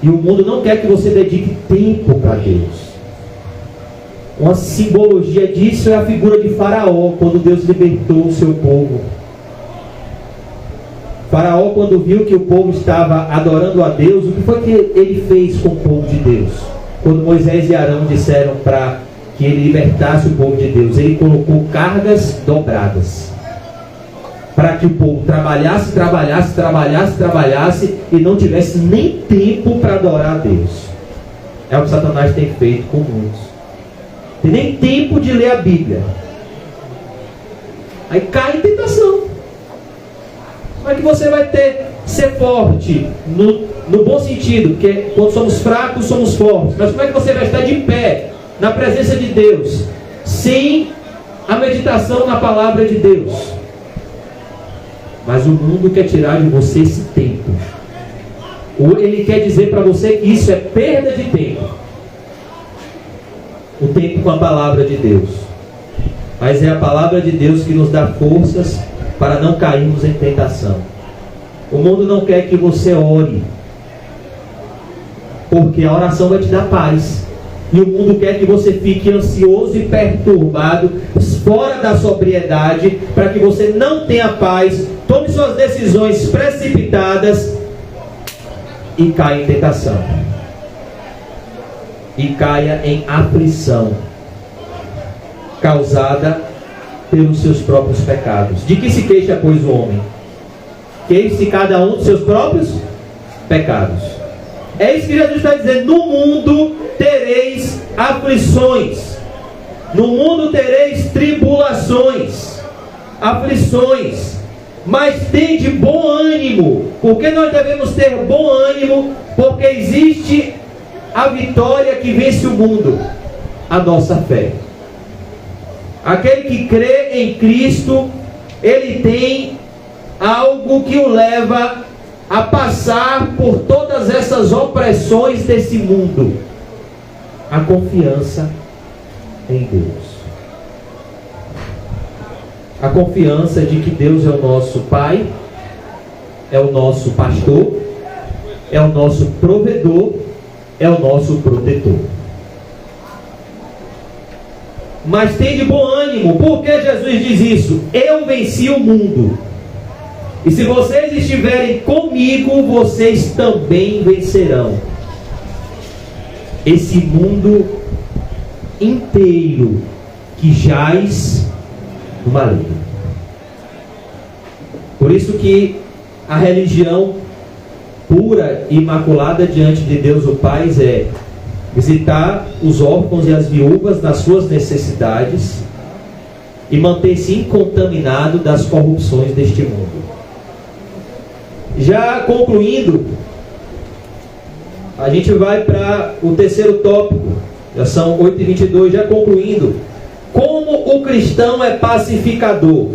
E o mundo não quer que você dedique tempo para Deus. Uma simbologia disso é a figura de Faraó, quando Deus libertou o seu povo. Faraó, quando viu que o povo estava adorando a Deus, o que foi que ele fez com o povo de Deus? Quando Moisés e Arão disseram para que ele libertasse o povo de Deus, ele colocou cargas dobradas, para que o povo trabalhasse e não tivesse nem tempo para adorar a Deus. É o que Satanás tem feito com muitos. Tem nem tempo de ler a Bíblia. Aí cai em tentação. Como é que você vai ser forte no bom sentido? Porque quando somos fracos, somos fortes. Mas como é que você vai estar de pé na presença de Deus sem a meditação na palavra de Deus? Mas o mundo quer tirar de você esse tempo. Ou ele quer dizer para você que isso é perda de tempo. O tempo com a palavra de Deus. Mas é a palavra de Deus que nos dá forças para não cairmos em tentação. O mundo não quer que você ore, porque a oração vai te dar paz. E o mundo quer que você fique ansioso e perturbado, fora da sobriedade, para que você não tenha paz, tome suas decisões precipitadas e caia em tentação. E caia em aflição, causada pelos seus próprios pecados. De que se queixa, pois, o homem? Queixe-se cada um dos seus próprios pecados. É isso que Jesus está dizendo: no mundo tereis aflições, no mundo tereis tribulações, aflições, mas tende bom ânimo. Por que nós devemos ter bom ânimo? Porque existe a vitória que vence o mundo. a nossa fé. Aquele que crê em Cristo, ele tem algo que o leva a passar por todas essas opressões desse mundo: a confiança em Deus. A confiança de que Deus é o nosso Pai, é o nosso pastor, é o nosso provedor, é o nosso protetor. Mas tem de bom ânimo. Por que Jesus diz isso? Eu venci o mundo. E se vocês estiverem comigo, vocês também vencerão esse mundo inteiro que jaz no maligno. Por isso que a religião pura e imaculada diante de Deus o Pai é visitar os órfãos e as viúvas nas suas necessidades e manter-se incontaminado das corrupções deste mundo. Já concluindo, a gente vai para o terceiro tópico. Já são 8h22, já concluindo. Como o cristão é pacificador?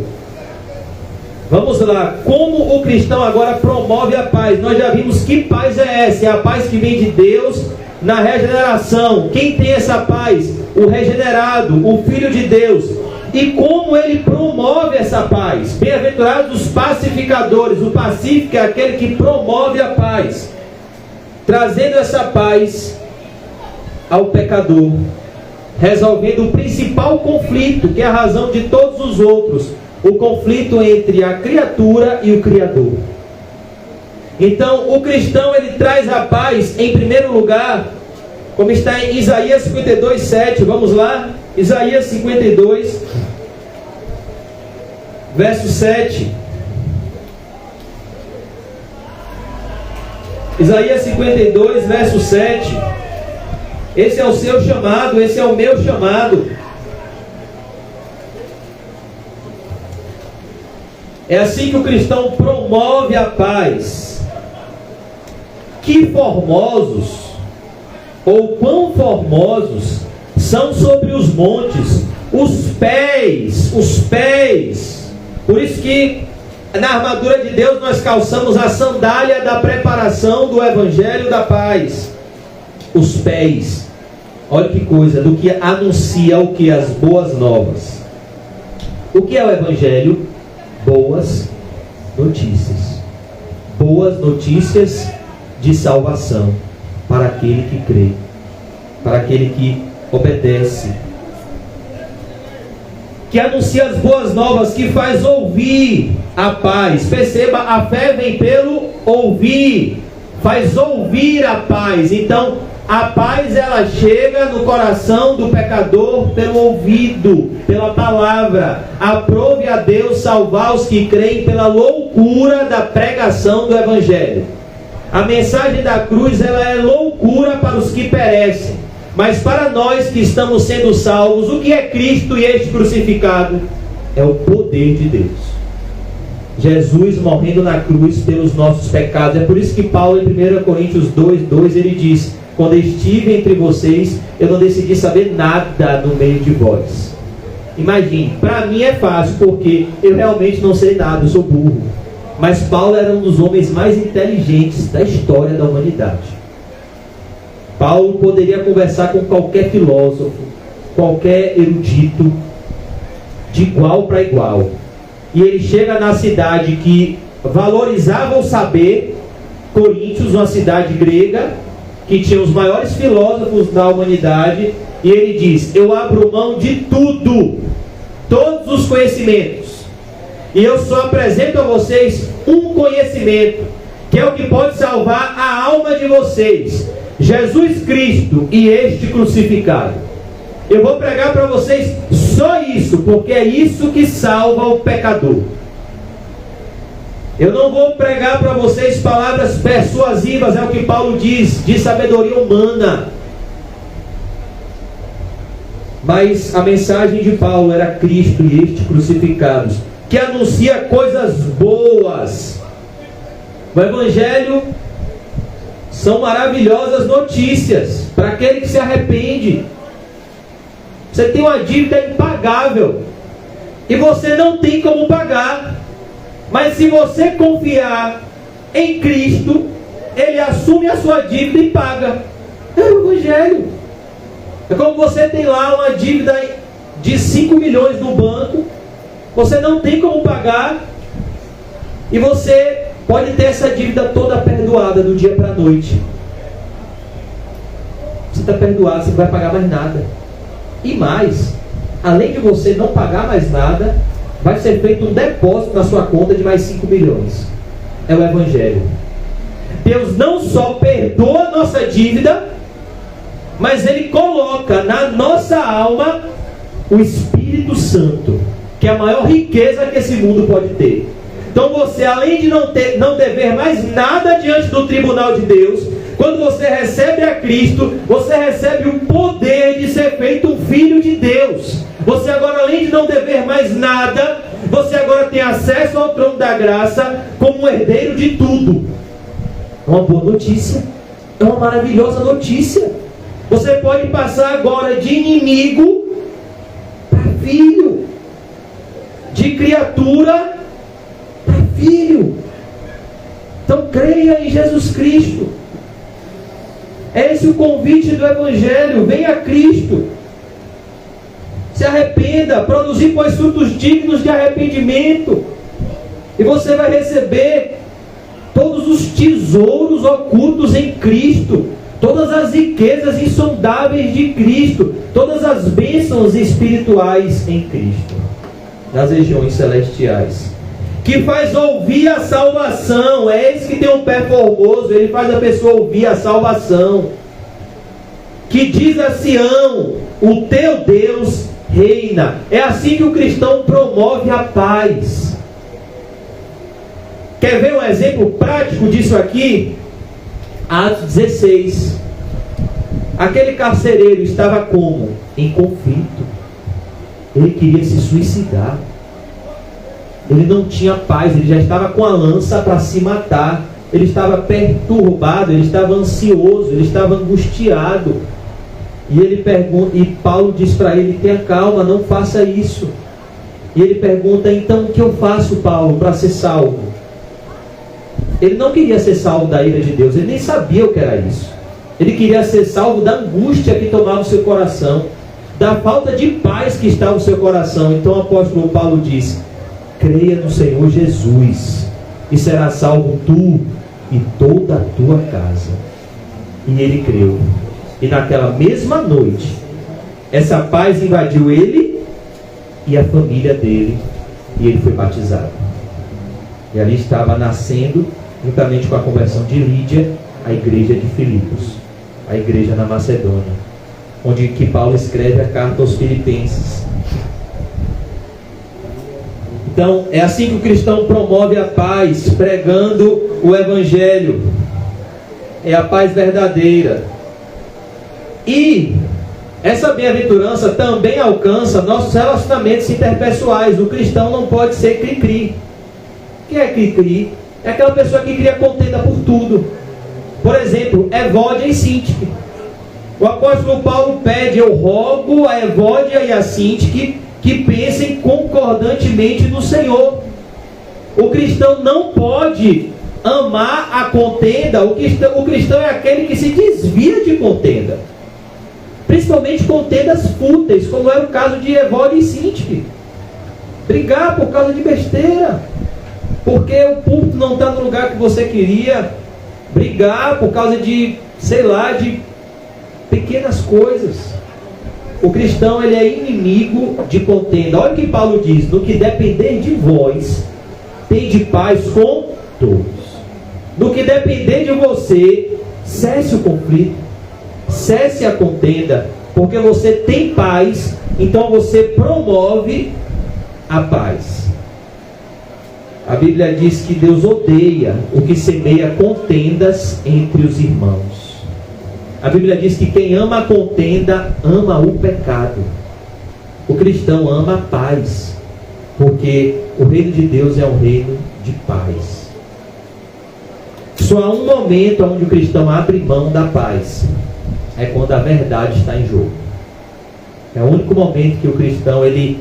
Vamos lá. Como o cristão agora promove a paz? Nós já vimos que paz é essa. É a paz que vem de Deus na regeneração. Quem tem essa paz? O regenerado, o Filho de Deus. E como ele promove essa paz? Bem-aventurados os pacificadores. O pacífico é aquele que promove a paz, trazendo essa paz ao pecador, resolvendo o principal conflito, que é a razão de todos os outros, o conflito entre a criatura e o Criador. Então, o cristão, ele traz a paz, em primeiro lugar, como está em Isaías 52:7. Vamos lá? Isaías 52, verso 7. Isaías 52, verso 7. Esse é o seu chamado, esse é o meu chamado. É assim que o cristão promove a paz. Que formosos, ou quão formosos são sobre os montes os pés. Por isso que na armadura de Deus nós calçamos a sandália da preparação do Evangelho da paz. Os pés, olha que coisa, do que anuncia o que? As boas novas. O que é o Evangelho? Boas notícias. Boas notícias de salvação para aquele que crê, para aquele que obedece, que anuncia as boas novas, que faz ouvir a paz. Perceba, a fé vem pelo ouvir, faz ouvir a paz. Então, a paz, ela chega no coração do pecador pelo ouvido, pela palavra. Aprove a Deus salvar os que creem pela loucura da pregação do Evangelho. A mensagem da cruz, ela é loucura para os que perecem, mas para nós que estamos sendo salvos, o que é Cristo e este crucificado? É o poder de Deus. Jesus morrendo na cruz pelos nossos pecados. É por isso que Paulo, em 1 Coríntios 2:2, ele diz: quando estive entre vocês, eu não decidi saber nada no meio de vós. Imagine, para mim é fácil, porque eu realmente não sei nada, eu sou burro. Mas Paulo era um dos homens mais inteligentes da história da humanidade. Paulo poderia conversar com qualquer filósofo, qualquer erudito, de igual para igual. E ele chega na cidade que valorizava o saber, Coríntios, uma cidade grega, que tinha os maiores filósofos da humanidade, e ele diz: eu abro mão de tudo, todos os conhecimentos, e eu só apresento a vocês um conhecimento, que é o que pode salvar a alma de vocês: Jesus Cristo e este crucificado. Eu vou pregar para vocês só isso, porque é isso que salva o pecador. Eu não vou pregar para vocês palavras persuasivas, é o que Paulo diz, de sabedoria humana. Mas a mensagem de Paulo era Cristo e este crucificados, que anuncia coisas boas. O Evangelho são maravilhosas notícias para aquele que se arrepende. Você tem uma dívida impagável e você não tem como pagar. Mas se você confiar em Cristo, Ele assume a sua dívida e paga. É o Evangelho. É como você tem lá uma dívida de 5 milhões no banco, você não tem como pagar, e você pode ter essa dívida toda perdoada do dia para a noite. Você está perdoado, você não vai pagar mais nada. E mais, além de você não pagar mais nada, vai ser feito um depósito na sua conta de mais 5 milhões. É o Evangelho. Deus não só perdoa a nossa dívida, mas Ele coloca na nossa alma o Espírito Santo, que é a maior riqueza que esse mundo pode ter. Então você, além de não dever mais nada diante do tribunal de Deus, quando você recebe a Cristo, você recebe o poder de ser feito um filho de Deus. Você agora, além de não dever mais nada, você agora tem acesso ao trono da graça como um herdeiro de tudo. É uma boa notícia. É uma maravilhosa notícia. Você pode passar agora de inimigo para filho, de criatura para filho. Então creia em Jesus Cristo. É esse o convite do Evangelho. Venha a Cristo, se arrependa, produzir pois frutos dignos de arrependimento, e você vai receber todos os tesouros ocultos em Cristo, todas as riquezas insondáveis de Cristo, todas as bênçãos espirituais em Cristo, nas regiões celestiais, que faz ouvir a salvação. É esse que tem um pé formoso, ele faz a pessoa ouvir a salvação, que diz a Sião: o teu Deus reina. É assim que o cristão promove a paz. Quer ver um exemplo prático disso aqui? Atos 16. Aquele carcereiro estava como? Em conflito. Ele queria se suicidar. Ele não tinha paz, ele já estava com a lança para se matar. Ele estava perturbado, ele estava ansioso, ele estava angustiado. E ele pergunta, e Paulo diz para ele: tenha calma, não faça isso. E ele pergunta: então o que eu faço, Paulo, para ser salvo? Ele não queria ser salvo da ira de Deus, ele nem sabia o que era isso. Ele queria ser salvo da angústia que tomava o seu coração, da falta de paz que estava no seu coração. Então o apóstolo Paulo diz: creia no Senhor Jesus, e será salvo tu e toda a tua casa. E ele creu. E naquela mesma noite, essa paz invadiu ele e a família dele, e ele foi batizado. E ali estava nascendo, juntamente com a conversão de Lídia, a igreja de Filipos, a igreja na Macedônia, onde que Paulo escreve a carta aos Filipenses. Então, é assim que o cristão promove a paz, pregando o Evangelho. É a paz verdadeira. E essa bem-aventurança também alcança nossos relacionamentos interpessoais. O cristão não pode ser cri-cri. O que é cri-cri? É aquela pessoa que cria contenda por tudo. Por exemplo, Evódia e Síntique. O apóstolo Paulo pede: eu rogo a Evódia e a Síntique que pensem concordantemente no Senhor. O cristão não pode amar a contenda. O cristão é aquele que se desvia de contenda, principalmente contendas fúteis, como era o caso de Evódia e Síntique. Brigar por causa de besteira, porque o púlpito não está no lugar que você queria. Brigar por causa de, sei lá, de pequenas coisas. O cristão, ele é inimigo de contenda. Olha o que Paulo diz: no que depender de vós, tende paz com todos. No que depender de você, cesse o conflito, cesse a contenda, porque você tem paz, então você promove a paz. A Bíblia diz que Deus odeia o que semeia contendas entre os irmãos. A Bíblia diz que quem ama a contenda ama o pecado. O cristão ama a paz, porque o reino de Deus é um reino de paz. Só há um momento onde o cristão abre mão da paz: é quando a verdade está em jogo. É o único momento que o cristão ele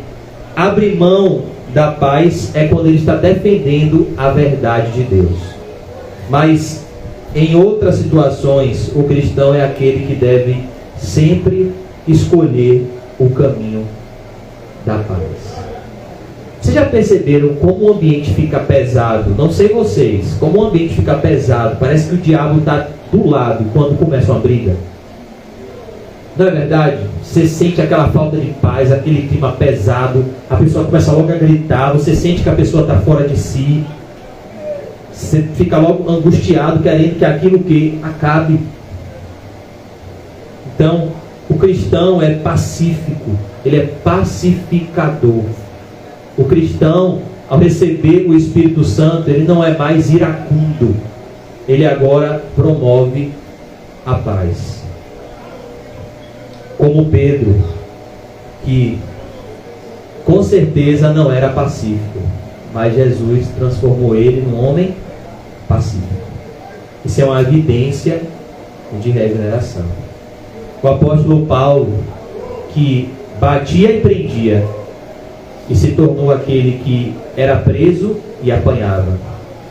abre mão da paz é quando ele está defendendo a verdade de Deus. Mas em outras situações, o cristão é aquele que deve sempre escolher o caminho da paz. Vocês já perceberam como o ambiente fica pesado? Não sei vocês, como o ambiente fica pesado. Parece que o diabo está do lado quando começa uma briga. Não é verdade? Você sente aquela falta de paz, aquele clima pesado, a pessoa começa logo a gritar, você sente que a pessoa está fora de si, você fica logo angustiado, querendo que aquilo que acabe. Então, o cristão é pacífico, ele é pacificador. O cristão, ao receber o Espírito Santo, ele não é mais iracundo, ele agora promove a paz. Como Pedro, que com certeza não era pacífico, mas Jesus transformou ele num homem pacífico. Isso é uma evidência de regeneração. O apóstolo Paulo, que batia e prendia, e se tornou aquele que era preso e apanhava,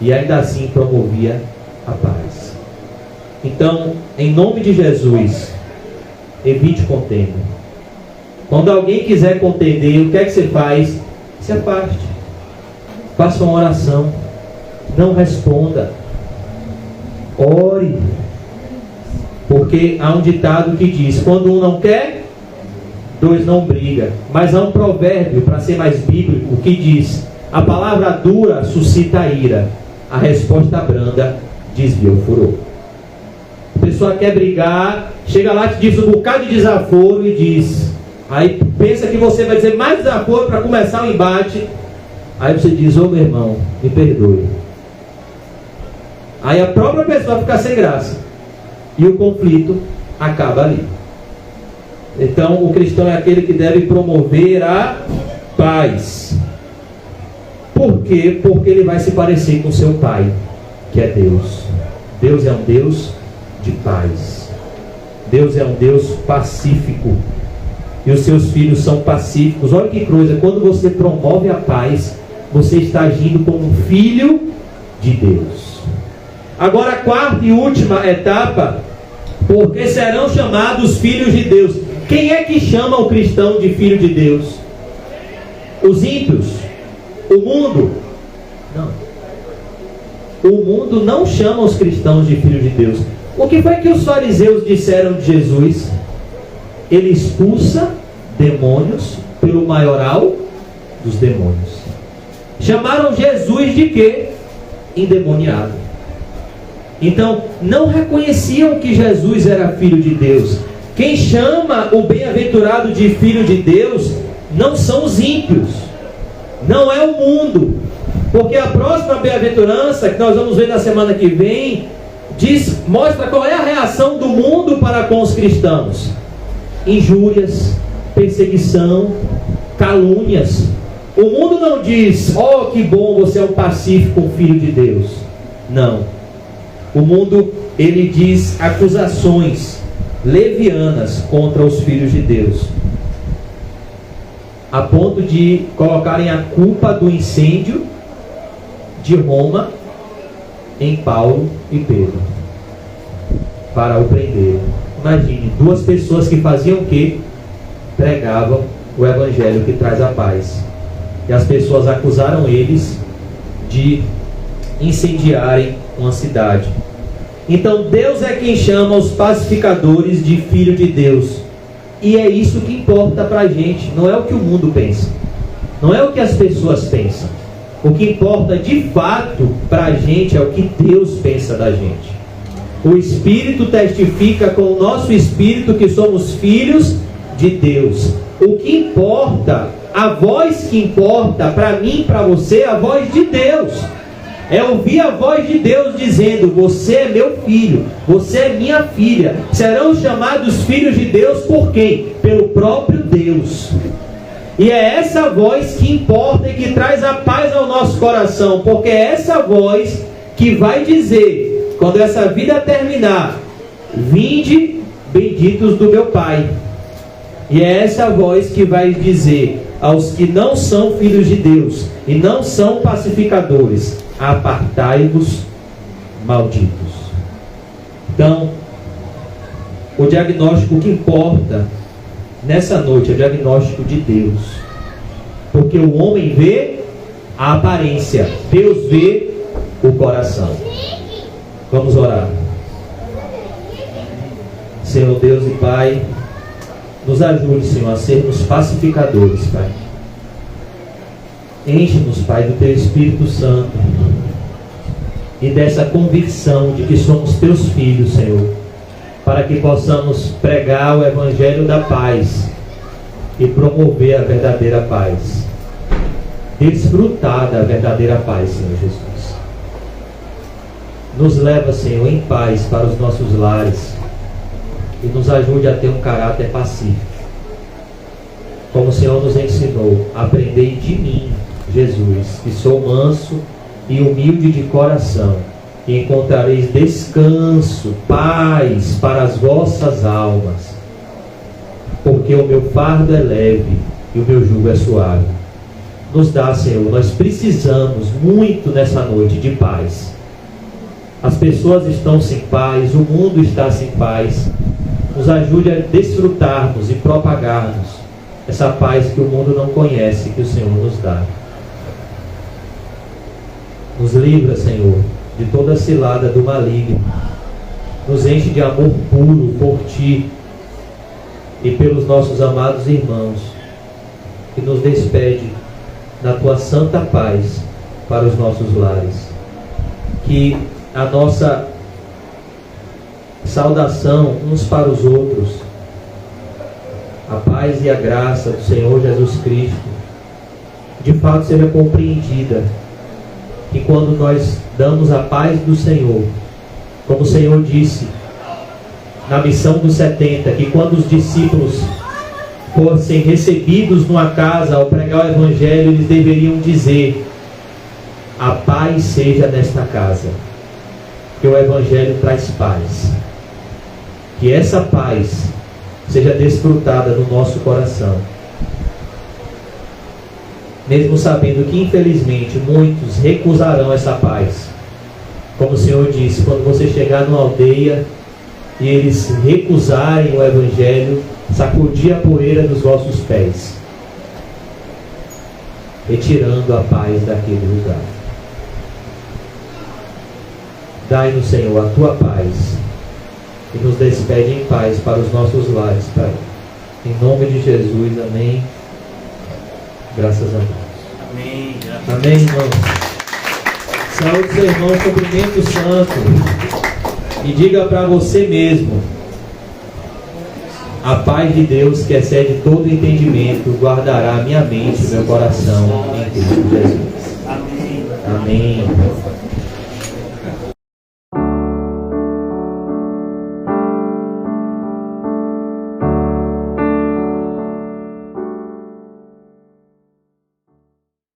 e ainda assim promovia a paz. Então, em nome de Jesus, evite contenda. Quando alguém quiser contender, o que é que você faz? Se afaste. Faça uma oração. Não responda. Ore. Porque há um ditado que diz: quando um não quer, dois não briga. Mas há um provérbio, para ser mais bíblico, que diz: a palavra dura suscita a ira, a resposta branda desvia o furor. A pessoa quer brigar, chega lá, te diz um bocado de desaforo e diz, aí pensa que você vai dizer mais desaforo para começar o embate, aí você diz: ô meu irmão, me perdoe. Aí a própria pessoa fica sem graça e o conflito acaba ali. Então o cristão é aquele que deve promover a paz. Por quê? Porque ele vai se parecer com seu Pai, que é Deus. Deus é um Deus de paz. Deus é um Deus pacífico. E os seus filhos são pacíficos. Olha que coisa, quando você promove a paz, você está agindo como um filho de Deus. Agora a quarta e última etapa: porque serão chamados filhos de Deus. Quem é que chama o cristão de filho de Deus? Os ímpios? O mundo? Não. O mundo não chama os cristãos de filhos de Deus. O que foi que os fariseus disseram de Jesus? Ele expulsa demônios pelo maioral dos demônios. Chamaram Jesus de quê? Endemoniado. Então, não reconheciam que Jesus era filho de Deus. Quem chama o bem-aventurado de filho de Deus não são os ímpios, não é o mundo. Porque a próxima bem-aventurança, que nós vamos ver na semana que vem, mostra qual é a reação do mundo para com os cristãos: injúrias, perseguição, calúnias. O mundo não diz: oh, que bom, você é um pacífico filho de Deus. Não. O mundo, ele diz acusações levianas contra os filhos de Deus, a ponto de colocarem a culpa do incêndio de Roma em Paulo e Pedro, para o prender. Imagine, duas pessoas que faziam o quê? Pregavam o evangelho que traz a paz. E as pessoas acusaram eles de incendiarem uma cidade. Então Deus é quem chama os pacificadores de filho de Deus. E é isso que importa para a gente. Não é o que o mundo pensa, não é o que as pessoas pensam. O que importa de fato para a gente é o que Deus pensa da gente. O Espírito testifica com o nosso espírito que somos filhos de Deus. O que importa, a voz que importa para mim e para você, é a voz de Deus. É ouvir a voz de Deus dizendo: você é meu filho, você é minha filha. Serão chamados filhos de Deus por quem? Pelo próprio Deus. E é essa voz que importa e que traz a paz ao nosso coração, porque é essa voz que vai dizer, quando essa vida terminar: vinde, benditos do meu Pai, E é essa voz que vai dizer aos que não são filhos de Deus e não são pacificadores: apartai-vos, malditos. Então, o diagnóstico que importa nessa noite é o diagnóstico de Deus. Porque o homem vê a aparência, Deus vê o coração. Vamos orar. Senhor Deus e Pai, nos ajude, Senhor, a sermos pacificadores, Pai. Enche-nos, Pai, do Teu Espírito Santo e dessa convicção de que somos Teus filhos, Senhor, para que possamos pregar o Evangelho da paz e promover a verdadeira paz. Desfrutar da verdadeira paz, Senhor Jesus. Nos leva, Senhor, em paz para os nossos lares e nos ajude a ter um caráter pacífico. Como o Senhor nos ensinou: aprendei de mim, Jesus, que sou manso e humilde de coração, e encontrareis descanso, paz para as vossas almas, porque o meu fardo é leve e o meu jugo é suave. Nos dá, Senhor, nós precisamos muito nessa noite de paz. As pessoas estão sem paz, o mundo está sem paz. Nos ajude a desfrutarmos e propagarmos essa paz que o mundo não conhece, que o Senhor nos dá. Nos livra, Senhor, de toda cilada do maligno. Nos enche de amor puro por Ti e pelos nossos amados irmãos, e nos despede da Tua santa paz para os nossos lares. Que a nossa saudação uns para os outros, a paz e a graça do Senhor Jesus Cristo, de fato seja compreendida. Que quando nós damos a paz do Senhor, como o Senhor disse na missão dos 70, que quando os discípulos fossem recebidos numa casa ao pregar o Evangelho, eles deveriam dizer: a paz seja nesta casa, que o Evangelho traz paz. Que essa paz seja desfrutada no nosso coração, mesmo sabendo que infelizmente muitos recusarão essa paz. Como o Senhor disse: quando você chegar numa aldeia e eles recusarem o Evangelho, sacudir a poeira dos vossos pés, retirando a paz daquele lugar. Dai-nos, Senhor, a Tua paz e nos despede em paz para os nossos lares, Pai. Em nome de Jesus, amém. Graças a Deus. Amém. Amém, irmão. Saúde, seu irmão, cumprimento santo. E diga para você mesmo: a paz de Deus, que excede todo entendimento, guardará a minha mente e meu coração em Cristo Jesus. Amém. Amém.